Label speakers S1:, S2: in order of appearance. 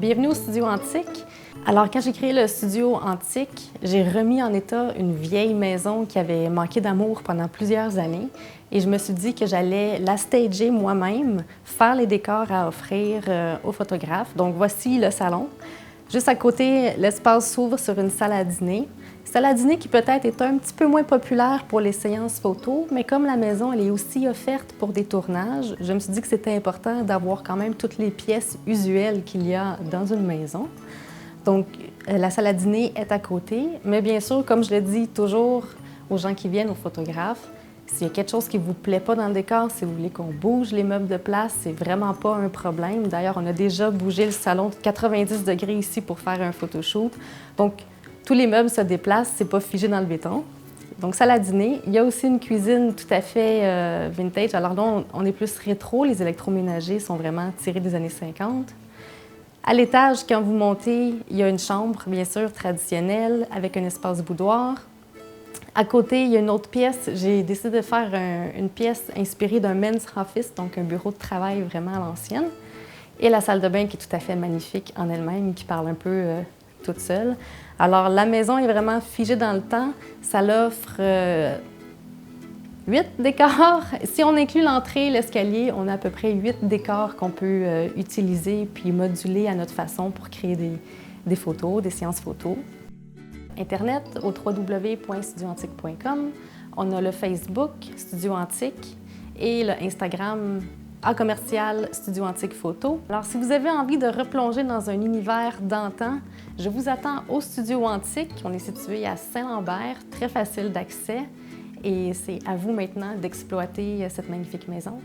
S1: Bienvenue au Studio Antique. Alors, quand j'ai créé le Studio Antique, j'ai remis en état une vieille maison qui avait manqué d'amour pendant plusieurs années et je me suis dit que j'allais la stager moi-même, faire les décors à offrir aux photographes. Donc, voici le salon. Juste à côté, l'espace s'ouvre sur une salle à dîner. Salle à dîner qui peut-être est un petit peu moins populaire pour les séances photos, mais comme la maison elle est aussi offerte pour des tournages, je me suis dit que c'était important d'avoir quand même toutes les pièces usuelles qu'il y a dans une maison. Donc, la salle à dîner est à côté, mais bien sûr, comme je le dis toujours aux gens qui viennent, aux photographes, s'il y a quelque chose qui ne vous plaît pas dans le décor, si vous voulez qu'on bouge les meubles de place, c'est vraiment pas un problème. D'ailleurs, on a déjà bougé le salon de 90 degrés ici pour faire un photoshoot. Donc, tous les meubles se déplacent, c'est pas figé dans le béton. Donc, salle à dîner. Il y a aussi une cuisine tout à fait vintage. Alors là, on est plus rétro. Les électroménagers sont vraiment tirés des années 50. À l'étage, quand vous montez, il y a une chambre, bien sûr, traditionnelle, avec un espace boudoir. À côté, il y a une autre pièce. J'ai décidé de faire une pièce inspirée d'un men's office, donc un bureau de travail vraiment à l'ancienne. Et la salle de bain qui est tout à fait magnifique en elle-même, qui parle un peu toute seule. Alors, la maison est vraiment figée dans le temps. Ça l'offre 8 décors. Si on inclut l'entrée et l'escalier, on a à peu près 8 décors qu'on peut utiliser puis moduler à notre façon pour créer des photos, des séances photos. Internet au www.studioantique.com. On a le Facebook Studio Antique et le Instagram @Studio Antique Photo. Alors, si vous avez envie de replonger dans un univers d'antan, je vous attends au Studio Antique. On est situé à Saint-Lambert, très facile d'accès. Et c'est à vous maintenant d'exploiter cette magnifique maison.